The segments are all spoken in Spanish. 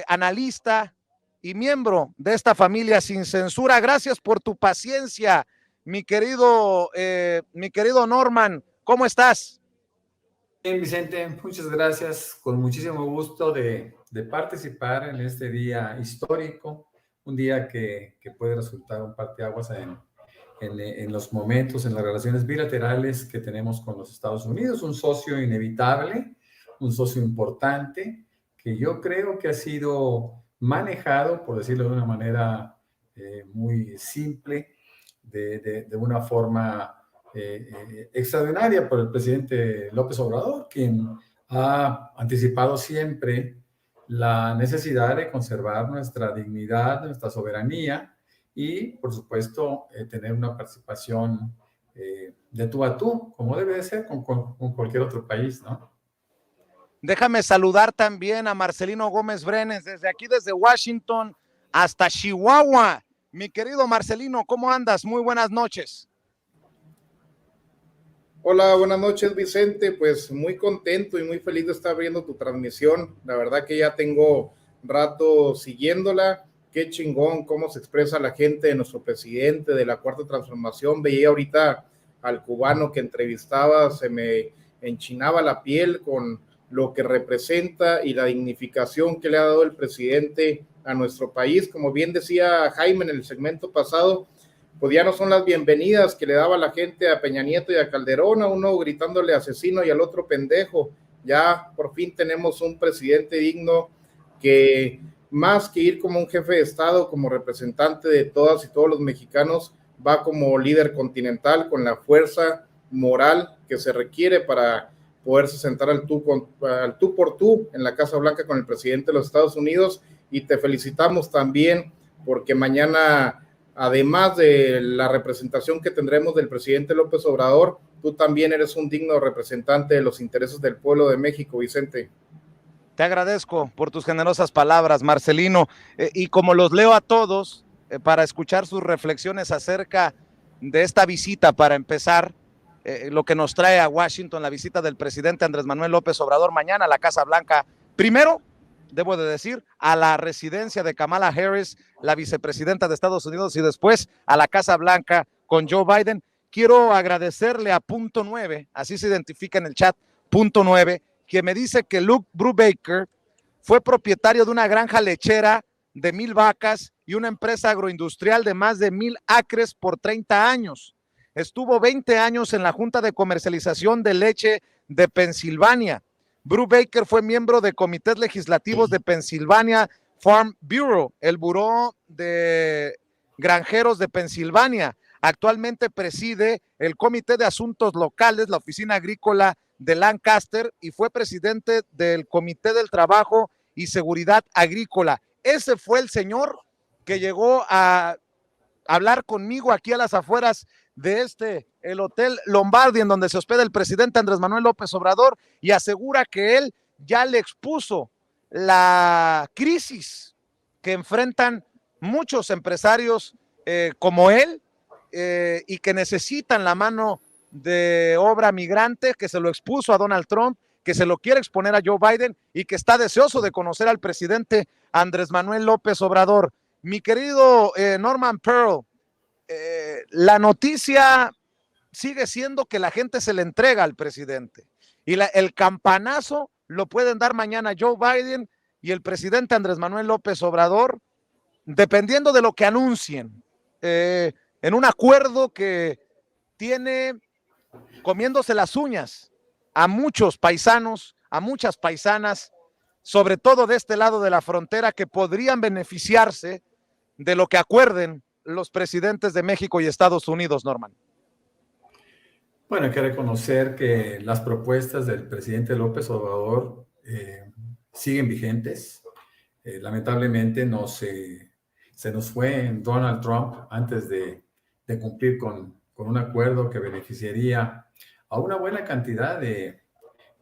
analista y miembro de esta familia sin censura. Gracias por tu paciencia, mi querido Norman. ¿Cómo estás? Bien, Vicente, muchas gracias. Con muchísimo gusto de participar en este día histórico, un día que puede resultar un parteaguas en los momentos, en las relaciones bilaterales que tenemos con los Estados Unidos, un socio inevitable, un socio importante, que yo creo que ha sido manejado, por decirlo de una manera muy simple, de una forma extraordinaria por el presidente López Obrador, quien ha anticipado siempre la necesidad de conservar nuestra dignidad, nuestra soberanía y, por supuesto, tener una participación de tú a tú, como debe de ser con cualquier otro país, ¿no? Déjame saludar también a Marcelino Gómez Brenes, desde aquí, desde Washington hasta Chihuahua. Mi querido Marcelino, ¿cómo andas? Muy buenas noches. Hola, buenas noches, Vicente. Pues muy contento y muy feliz de estar viendo tu transmisión. La verdad que ya tengo rato siguiéndola. Qué chingón cómo se expresa la gente de nuestro presidente, de la Cuarta Transformación. Veía ahorita al cubano que entrevistaba, se me enchinaba la piel con lo que representa y la dignificación que le ha dado el presidente a nuestro país. Como bien decía Jaime en el segmento pasado, pues ya no son las bienvenidas que le daba la gente a Peña Nieto y a Calderón, a uno gritándole asesino y al otro pendejo. Ya por fin tenemos un presidente digno que, más que ir como un jefe de Estado, como representante de todas y todos los mexicanos, va como líder continental con la fuerza moral que se requiere para poderse sentar al tú por tú en la Casa Blanca con el presidente de los Estados Unidos. Y te felicitamos también porque mañana, además de la representación que tendremos del presidente López Obrador, tú también eres un digno representante de los intereses del pueblo de México, Vicente. Te agradezco por tus generosas palabras, Marcelino, y como los leo a todos, para escuchar sus reflexiones acerca de esta visita, para empezar, lo que nos trae a Washington, la visita del presidente Andrés Manuel López Obrador mañana a la Casa Blanca. Primero, debo de decir, a la residencia de Kamala Harris, la vicepresidenta de Estados Unidos, y después a la Casa Blanca con Joe Biden. Quiero agradecerle a Punto 9, así se identifica en el chat, Punto 9, que me dice que Luke Brubaker fue propietario de una granja lechera de 1,000 vacas y una empresa agroindustrial de más de 1,000 acres por 30 años. Estuvo 20 años en la Junta de Comercialización de Leche de Pensilvania. Brubaker fue miembro de comités legislativos de Pennsylvania Farm Bureau, el buró de granjeros de Pensilvania. Actualmente preside el Comité de Asuntos Locales, la Oficina Agrícola de Lancaster, y fue presidente del Comité del Trabajo y Seguridad Agrícola. Ese fue el señor que llegó a hablar conmigo aquí a las afueras de el Hotel Lombardi, en donde se hospeda el presidente Andrés Manuel López Obrador, y asegura que él ya le expuso la crisis que enfrentan muchos empresarios como él, y que necesitan la mano de obra migrante, que se lo expuso a Donald Trump, que se lo quiere exponer a Joe Biden y que está deseoso de conocer al presidente Andrés Manuel López Obrador. Mi querido Norman Pearl, la noticia sigue siendo que la gente se le entrega al presidente y el campanazo lo pueden dar mañana Joe Biden y el presidente Andrés Manuel López Obrador, dependiendo de lo que anuncien, en un acuerdo que tiene comiéndose las uñas a muchos paisanos, a muchas paisanas, sobre todo de este lado de la frontera, que podrían beneficiarse de lo que acuerden los presidentes de México y Estados Unidos, Norman. Bueno, hay que reconocer que las propuestas del presidente López Obrador siguen vigentes. Lamentablemente se nos fue Donald Trump antes de cumplir con un acuerdo que beneficiaría a una buena cantidad de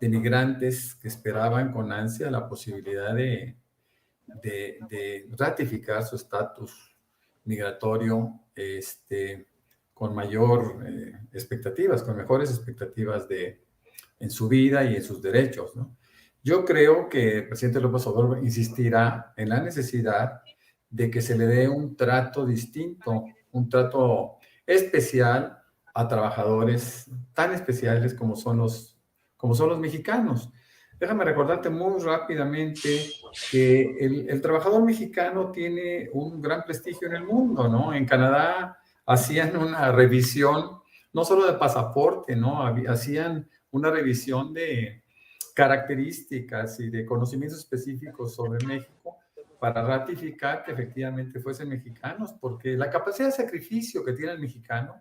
migrantes que esperaban con ansia la posibilidad de ratificar su estatus migratorio con mayor expectativas, con mejores expectativas en su vida y en sus derechos, ¿no? Yo creo que el presidente López Obrador insistirá en la necesidad de que se le dé un trato distinto, un trato especial a trabajadores tan especiales como son los mexicanos. Déjame recordarte muy rápidamente que el trabajador mexicano tiene un gran prestigio en el mundo, ¿no? En Canadá hacían una revisión, no solo de pasaporte, ¿no? Hacían una revisión de características y de conocimientos específicos sobre México para ratificar que efectivamente fuesen mexicanos, porque la capacidad de sacrificio que tiene el mexicano,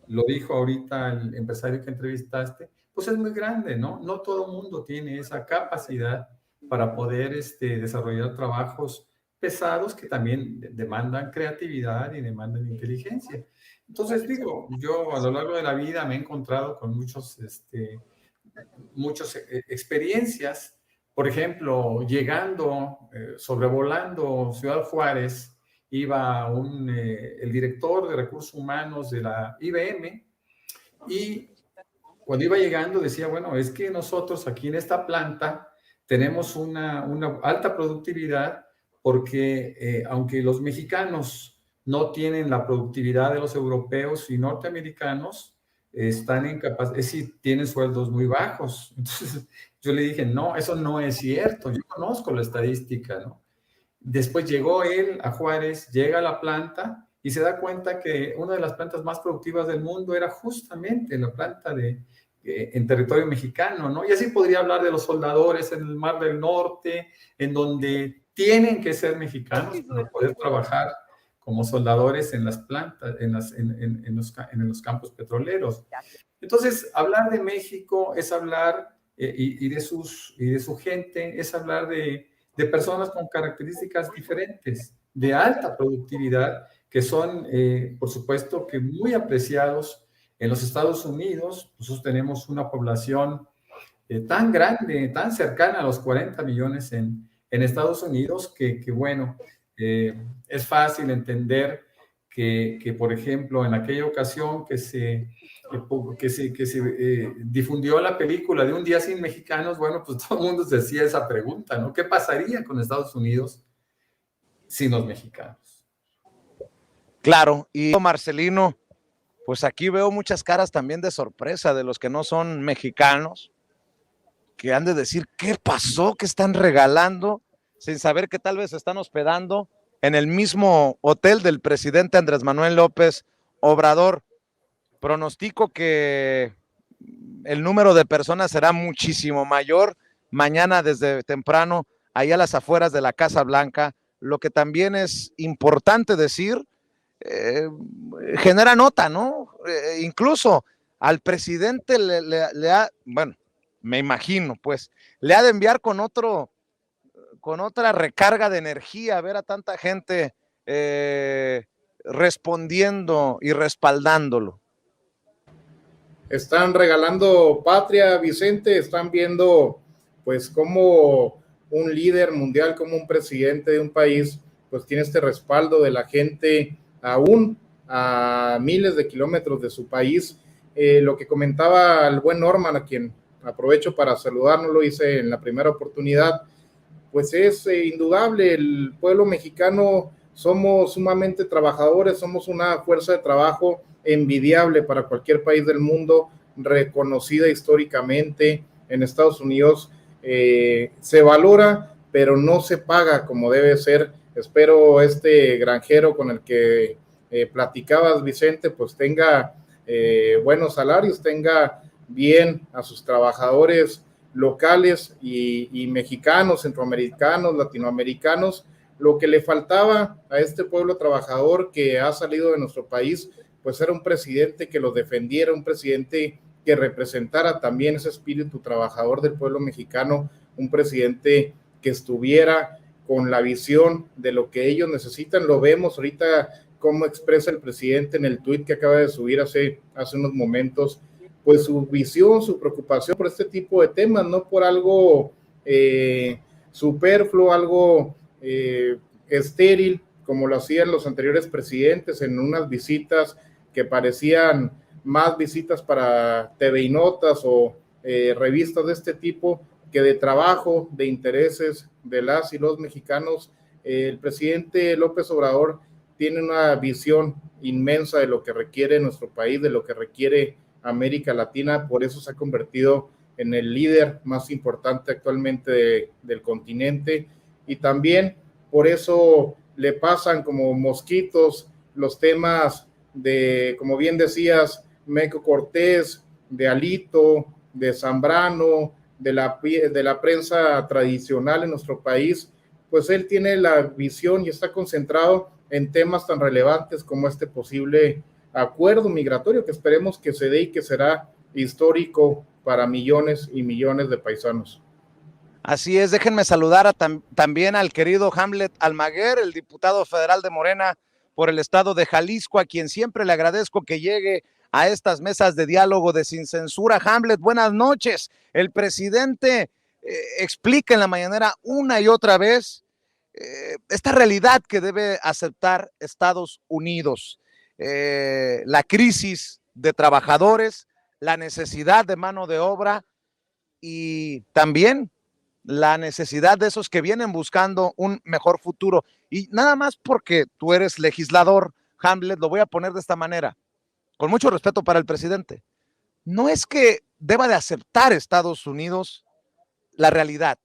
lo dijo ahorita el empresario que entrevistaste, pues es muy grande, ¿no? No todo el mundo tiene esa capacidad para poder desarrollar trabajos pesados que también demandan creatividad y demandan inteligencia. Entonces, digo, yo a lo largo de la vida me he encontrado con muchas experiencias. Por ejemplo, llegando, sobrevolando Ciudad Juárez, iba el director de recursos humanos de la IBM y cuando iba llegando decía, bueno, es que nosotros aquí en esta planta tenemos una alta productividad porque aunque los mexicanos no tienen la productividad de los europeos y norteamericanos, están es decir, tienen sueldos muy bajos. Entonces yo le dije, no, eso no es cierto, yo conozco la estadística, ¿no? Después llegó él a Juárez, llega a la planta y se da cuenta que una de las plantas más productivas del mundo era justamente la planta en territorio mexicano, ¿no? Y así podría hablar de los soldadores en el Mar del Norte, en donde tienen que ser mexicanos para poder trabajar como soldadores en las plantas, en los campos petroleros. Entonces, hablar de México es hablar y de su gente, es hablar de personas con características diferentes, de alta productividad, que son, por supuesto, que muy apreciados en los Estados Unidos. Nosotros tenemos una población tan grande, tan cercana a los 40 millones en Estados Unidos, que bueno, es fácil entender que, por ejemplo, en aquella ocasión que se difundió la película de Un Día Sin Mexicanos, bueno, pues todo el mundo se hacía esa pregunta, ¿no? ¿Qué pasaría con Estados Unidos sin los mexicanos? Claro, y Marcelino, pues aquí veo muchas caras también de sorpresa de los que no son mexicanos, que han de decir, ¿qué pasó? ¿Qué están regalando? Sin saber que tal vez están hospedando en el mismo hotel del presidente Andrés Manuel López Obrador. Pronostico que el número de personas será muchísimo mayor mañana desde temprano, allá a las afueras de la Casa Blanca. Lo que también es importante decir, genera nota, ¿no? Incluso al presidente le ha, bueno, me imagino, pues, le ha de enviar con otra recarga de energía ver a tanta gente respondiendo y respaldándolo. Están regalando patria, Vicente, están viendo pues como un líder mundial, como un presidente de un país, pues tiene este respaldo de la gente aún a miles de kilómetros de su país. Lo que comentaba el buen Norman, a quien aprovecho para saludarnos, lo hice en la primera oportunidad, pues es indudable, el pueblo mexicano somos sumamente trabajadores, somos una fuerza de trabajo envidiable para cualquier país del mundo, reconocida históricamente. En Estados Unidos se valora, pero no se paga como debe ser. Espero este granjero con el que platicabas, Vicente, pues tenga buenos salarios, tenga bien a sus trabajadores locales y mexicanos, centroamericanos, latinoamericanos. Lo que le faltaba a este pueblo trabajador que ha salido de nuestro país, pues era un presidente que los defendiera, un presidente que representara también ese espíritu trabajador del pueblo mexicano, un presidente que estuviera con la visión de lo que ellos necesitan. Lo vemos ahorita cómo expresa el presidente en el tuit que acaba de subir hace unos momentos, pues su visión, su preocupación por este tipo de temas, no por algo superfluo, algo estéril, como lo hacían los anteriores presidentes en unas visitas que parecían más visitas para TV y Notas o revistas de este tipo. que de trabajo, de intereses de las y los mexicanos, el presidente López Obrador tiene una visión inmensa de lo que requiere nuestro país, de lo que requiere América Latina, por eso se ha convertido en el líder más importante actualmente del continente, y también por eso le pasan como mosquitos los temas de, como bien decías, Meco Cortés, de Alito, de Zambrano, de la prensa tradicional en nuestro país. Pues él tiene la visión y está concentrado en temas tan relevantes como este posible acuerdo migratorio que esperemos que se dé y que será histórico para millones y millones de paisanos. Así es, déjenme saludar también al querido Hamlet Almaguer, el diputado federal de Morena por el estado de Jalisco, a quien siempre le agradezco que llegue a estas mesas de diálogo de Sin Censura. Hamlet, buenas noches. El presidente explica en la mañanera una y otra vez esta realidad que debe aceptar Estados Unidos, la crisis de trabajadores, la necesidad de mano de obra y también la necesidad de esos que vienen buscando un mejor futuro. Y nada más porque tú eres legislador, Hamlet, lo voy a poner de esta manera, con mucho respeto para el presidente. No es que deba de aceptar Estados Unidos la realidad,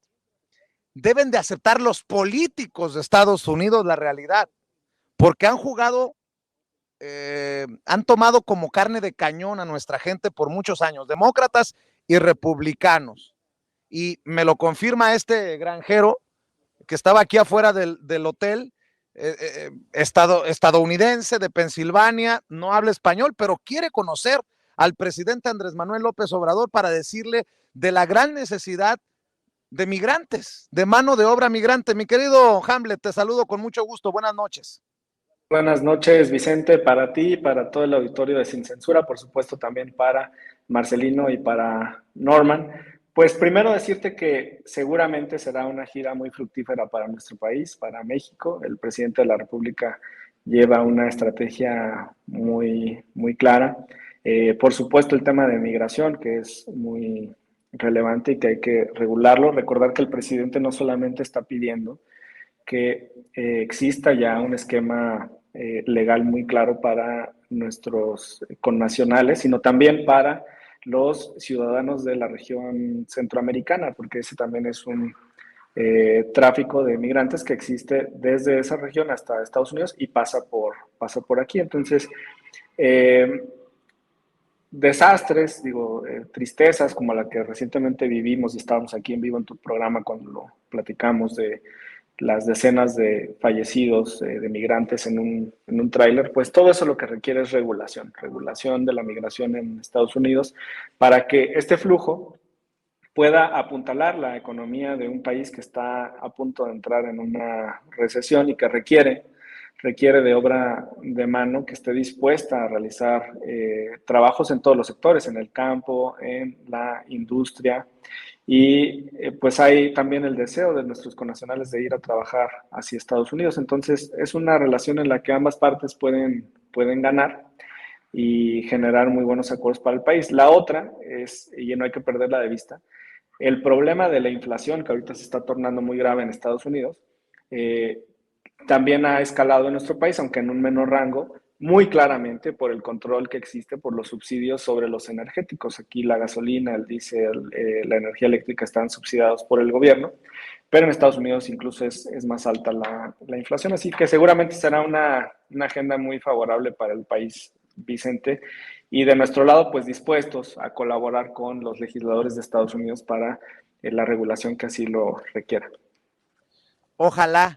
deben de aceptar los políticos de Estados Unidos la realidad, porque han jugado, han tomado como carne de cañón a nuestra gente por muchos años, demócratas y republicanos. Y me lo confirma este granjero que estaba aquí afuera del hotel, estadounidense de Pensilvania, no habla español, pero quiere conocer al presidente Andrés Manuel López Obrador para decirle de la gran necesidad de migrantes, de mano de obra migrante. Mi querido Hamlet, te saludo con mucho gusto. Buenas noches. Buenas noches, Vicente, para ti, para todo el auditorio de Sin Censura, por supuesto también para Marcelino y para Norman. Pues primero decirte que seguramente será una gira muy fructífera para nuestro país, para México. El presidente de la República lleva una estrategia muy, muy clara. Por supuesto, el tema de migración, que es muy relevante y que hay que regularlo. Recordar que el presidente no solamente está pidiendo que exista ya un esquema legal muy claro para nuestros connacionales, sino también para los ciudadanos de la región centroamericana, porque ese también es un tráfico de migrantes que existe desde esa región hasta Estados Unidos y pasa por aquí. Entonces, desastres, tristezas como la que recientemente vivimos y estábamos aquí en vivo en tu programa cuando lo platicamos de las decenas de fallecidos de migrantes en un tráiler, pues todo eso lo que requiere es regulación de la migración en Estados Unidos para que este flujo pueda apuntalar la economía de un país que está a punto de entrar en una recesión y que requiere de obra de mano que esté dispuesta a realizar trabajos en todos los sectores, en el campo, en la industria. Y pues hay también el deseo de nuestros connacionales de ir a trabajar hacia Estados Unidos. Entonces es una relación en la que ambas partes pueden ganar y generar muy buenos acuerdos para el país. La otra es, y no hay que perderla de vista, el problema de la inflación que ahorita se está tornando muy grave en Estados Unidos, también ha escalado en nuestro país, aunque en un menor rango, muy claramente por el control que existe por los subsidios sobre los energéticos. Aquí la gasolina, el diésel, la energía eléctrica están subsidiados por el gobierno, pero en Estados Unidos incluso es más alta la inflación, así que seguramente será una agenda muy favorable para el país, Vicente, y de nuestro lado, pues dispuestos a colaborar con los legisladores de Estados Unidos para la regulación que así lo requiera. Ojalá